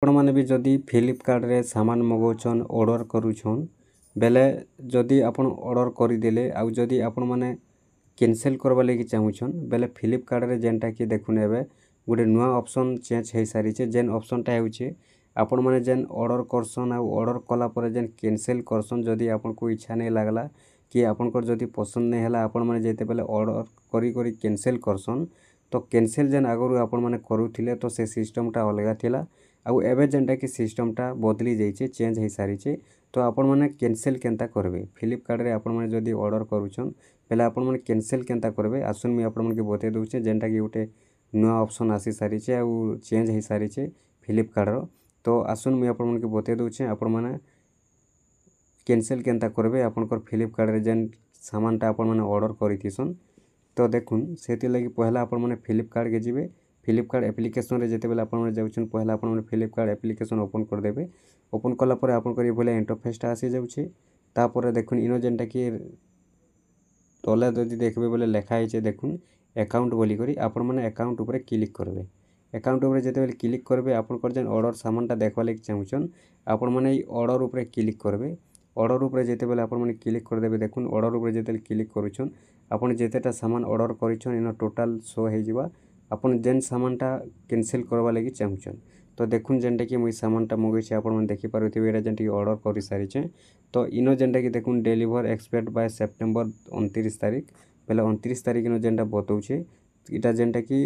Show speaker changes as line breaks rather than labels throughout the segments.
ଆପଣମାନେ ବି ଯଦି ଫ୍ଲିପକାର୍ଟରେ ସାମାନ ମଗାଉଛନ୍ ଅର୍ଡ଼ର କରୁଛନ୍ ବେଲେ ଯଦି ଆପଣ ଅର୍ଡ଼ର କରିଦେଲେ ଆଉ ଯଦି ଆପଣମାନେ କ୍ୟାନସେଲ୍ କରବା ଲାଗି ଚାହୁଁଛନ୍ ବେଲେ ଫ୍ଲିପକାର୍ଟରେ ଯେନ୍ଟା କି ଦେଖୁନ ଏବେ ଗୋଟେ ନୂଆ ଅପସନ୍ ଚେଞ୍ଜ ହେଇସାରିଛେ ଯେନ୍ ଅପସନ୍ଟା ହେଉଛି ଆପଣମାନେ ଯେନ୍ ଅର୍ଡ଼ର କରସନ୍ ଆଉ ଅର୍ଡ଼ର କଲା ପରେ ଯେନ୍ କ୍ୟାନସେଲ୍ କରସନ୍ ଯଦି ଆପଣଙ୍କୁ ଇଚ୍ଛା ନାଇଁ ଲାଗଲା କି ଆପଣଙ୍କର ଯଦି ପସନ୍ଦ ନାଇଁ ହେଲା ଆପଣମାନେ ଯେତେବେଲେ ଅର୍ଡ଼ର କରି କରି କ୍ୟାନସେଲ୍ କରସନ୍ ତ କ୍ୟାନସେଲ୍ ଯେନ୍ ଆଗରୁ ଆପଣମାନେ କରୁଥିଲେ ତ ସେ ସିଷ୍ଟମଟା ଅଲଗା ଥିଲା ଆଉ ଏବେ ଯେନ୍ଟା କି ସିଷ୍ଟମଟା ବଦଲି ଯାଇଛେ ଚେଞ୍ଜ ହେଇସାରିଛେ ତ ଆପଣମାନେ କ୍ୟାନସେଲ୍ କେନ୍ତା করবে ফ্লিপকার্টরে ଆପଣମାନେ ଯଦି ଅର୍ଡ଼ର କରୁଛନ୍ ବେଲେ ଆପଣମାନେ କ୍ୟାନସେଲ୍ କେନ୍ତା করবে ଆସୁନ୍ ମୁଇଁ ଆପଣମାନଙ୍କୁ ବତେଇ ଦଉଛେ ଯେନ୍ଟା କି ଗୋଟେ ନୂଆ ଅପସନ୍ ଆସି ସାରିଛେ ଆଉ ଚେଞ୍ଜ ହେଇସାରିଛେ ଫ୍ଲିପକାର୍ଟର ତ ଆସୁନ୍ ମୁଇଁ ଆପଣମାନଙ୍କୁ ବତେଇ ଦଉଛେ ଆପଣମାନେ କ୍ୟାନସେଲ୍ କେନ୍ତା করবে ଆପଣଙ୍କର ଫ୍ଲିପକାର୍ଟରେ ଯେନ୍ ସାମାନଟା ଆପଣମାନେ ଅର୍ଡ଼ର କରିଥିସନ୍ ତ ଦେଖୁନ୍ ସେଥିଲାଗି ପहला ଆପଣମାନେ ଫ୍ଲିପକାର୍ଟକେ ଯିବେ फ्लिपकार्ट एप्लिकेशन रे जेतेबेले आपन जाउछन पहला आपन फ्लिपकार्ट एप्लिकेशन ओपन कर देबे ओपन कला परे आपन करी बोले इंटरफेसटा आसी जाउछे तापर देखुन इनो जेनटा कि तले जदि देखबे बोले लेखा आइछे देखुन अकाउंट बोली करी आपन माने अकाउंट ऊपर क्लिक करबे अकाउंट ऊपर जेतेबेले क्लिक करबे आपन कर जेन ऑर्डर सामानटा देखबा लागि चाहुछन आपन माने ई ऑर्डर ऊपर क्लिक करबे ऑर्डर ऊपर जेतेबेले आपन माने क्लिक कर देबे देखुन ऑर्डर ऊपर जेतेबेले क्लिक करूछन आपन जेतेटा सामान ऑर्डर करिछन इनो टोटल शो हे जिवा आपन जेन सामानटा कैंसिल करबा लागि चाहुछन तो देखुन जेनटा कि मुई सामानटा मगैछे आपन मन देखि पारुथिबे एटा जेनटा कि ऑर्डर करि सारिछे तो इनो जेनटा कि देखुन डिलीवर एक्सपेक्ट बाय सेप्टेम्बर 29 तारिख पहले 29 तारिख इनो जेनटा बतौछे इटा जेनटा कि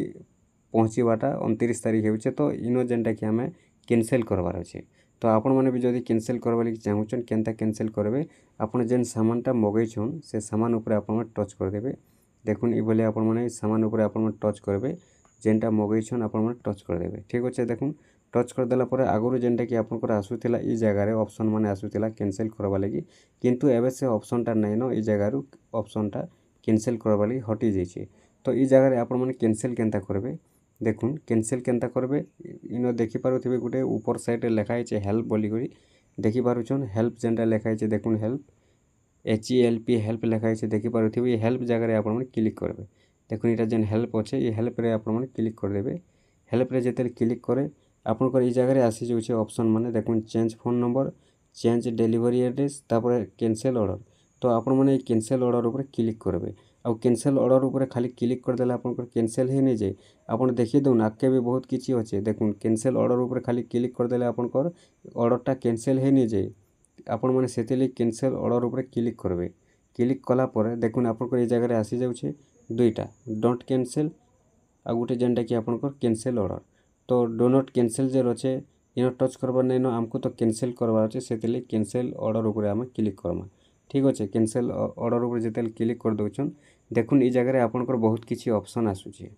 पहुँचीबाटा 29 तारिख हेउछे तो इनो जेनटा कि हमें कैंसिल करबार अछि तो आपन माने भी जदि कैंसिल करबा लागि चाहुछन केनता कैंसिल करबे आपन जेन सामानटा मगैछन से सामान ऊपर आपन मन टच कर देबे देखुन ई बोले आपन माने सामान ऊपर आपन मन टच करबे जेनटा मगैछन आपन मन टच कर देबे ठीक अछि देखुन टच कर देला परे आगुरु जेनटा कि आपनकर आसुथिला ई जगह रे ऑप्शन माने आसुथिला कैंसिल करबा लागि किंतु एबे से ऑप्शनटा नै न ई जगह रु ऑप्शनटा कैंसिल करबा लागि हटि जाइछे तो ई जगह रे आपन मन कैंसिल केनता करबे देखुन कैंसिल केनता करबे इनो देखि पारुथिबे गुटे ऊपर साइड रे लेखा आइछे हेल्प बोली करी देखि पारुछन हेल्प जेनटा लेखा आइछे देखुन हेल्प HELP हेल्प लेखा आइछे देखि पारुथिबे ई हेल्प जगह रे आपन मन क्लिक करबे देखुन इटा जेन हेल्प अच्छे ये हेल्प रे आपन मन क्लिक कर देबे हेल्प रे जेते क्लिक करे आपन कर ई जगह रे आसी जाउछे ऑप्शन माने देखुन change phone number change delivery address तापर कैंसिल ऑर्डर तो आपन माने कैंसिल ऑर्डर ऊपर क्लिक करबे आ कैंसिल ऑर्डर ऊपर खाली क्लिक कर देला आपन कर कैंसिल हे नै जाय आपन देखि दउन आके भी बहुत किछि अछि देखुन कैंसिल ऑर्डर ऊपर खाली क्लिक कर देले आपन कर ऑर्डरटा कैंसिल हे नै जाय आपन माने सेतेली कैंसिल ऑर्डर ऊपर क्लिक करबे क्लिक कला परे देखुन आपन कर ई जगह रे आसी जाउछे दुईटा डोंट कैंसिल आ गुटे जेनटा कि आपन कर कैंसिल ऑर्डर तो डो नॉट कैंसिल जे रछे इनो टच करबा नै न हमको तो कैंसिल करबा अछि सेतेली कैंसिल ऑर्डर ऊपर हम क्लिक करमा ठीक अछि कैंसिल ऑर्डर ऊपर जेतेल क्लिक कर दउछन देखुन ई जगह रे आपन कर बहुत किछि ऑप्शन आसुछे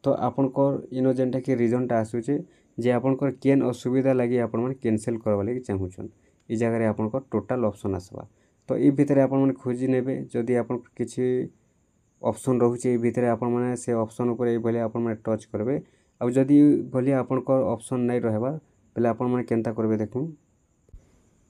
तो आपन कर इनो जेनटा कि रीजनटा आसुछे जे आपन कर केन असुविधा लागि आपन मन कैंसिल करबा लागि चाहुछन ई जगह रे आपन कर टोटल ऑप्शन आसबा तो ई भितरे आपन मन खोजी नेबे जदि आपन किछि ऑप्शन रहुचे भितरे आपन माने से ऑप्शन ऊपर ए भले आपन माने टच करबे आ जदि भले आपन को ऑप्शन नै रहबा पहले आपन माने केनता करबे देखुन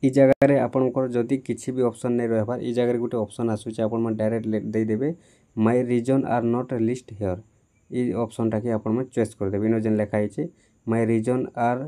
ई जगह रे आपन को जदि किछि भी ऑप्शन नै रहबा ई जगह रे गुटे ऑप्शन आसुचे आपन माने डायरेक्ट दे देबे my region are not list here ई ऑप्शनटा के आपन माने चॉइस कर देबे इनो जेन लेखा आइछे माय रीजन आर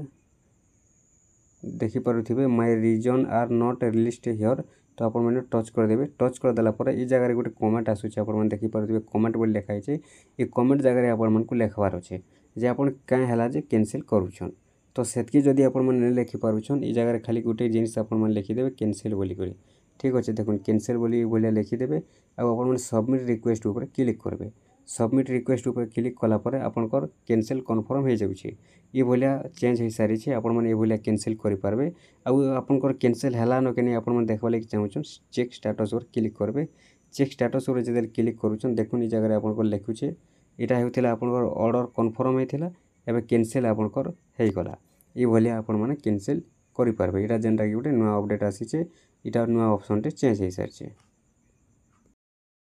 देखि पारुथिबे my region are not list here तो आपन माने टच कर देबे टच कर देला परे ई जगह रे गुटे कमेंट आसुचे आपन माने देखि पारुथिबे कमेंट बोली लेखा आइछे ई कमेंट जगह रे आपन मन को लेखबार अछि जे आपन काहे हला जे कैंसिल करूछन तो सेतकी जदि आपन माने लेखि पारुछन ई जगह रे खाली गुटे जिनिस आपन माने लिखि देबे कैंसिल बोली करी ठीक अछि देखुन कैंसिल बोली बोले लिखि देबे आ आपन माने सबमिट रिक्वेस्ट ऊपर क्लिक करबे सबमिट रिक्वेस्ट ऊपर क्लिक कला परे आपन कर कैंसिल कन्फर्म हे जाउछे ई भलिया चेंज हे सारी छे आपन माने ए भलिया कैंसिल करि पारबे आ आपन कर कैंसिल हला न केने आपन माने देखबा लागि चाहुछन चेक स्टेटस ऊपर क्लिक करबे चेक स्टेटस ऊपर जेते क्लिक करूछन देखुन ई जगह रे आपन कर लिखुछे एटा हेउथिला आपन कर ऑर्डर कन्फर्म हेथिला एबे कैंसिल आपन कर हेइ गला ई भलिया आपन माने कैंसिल करि पारबे एटा जेनटा कि गुटे नुवा अपडेट आसीचे एटा नुवा ऑप्शन टे चेंज हे सारछे।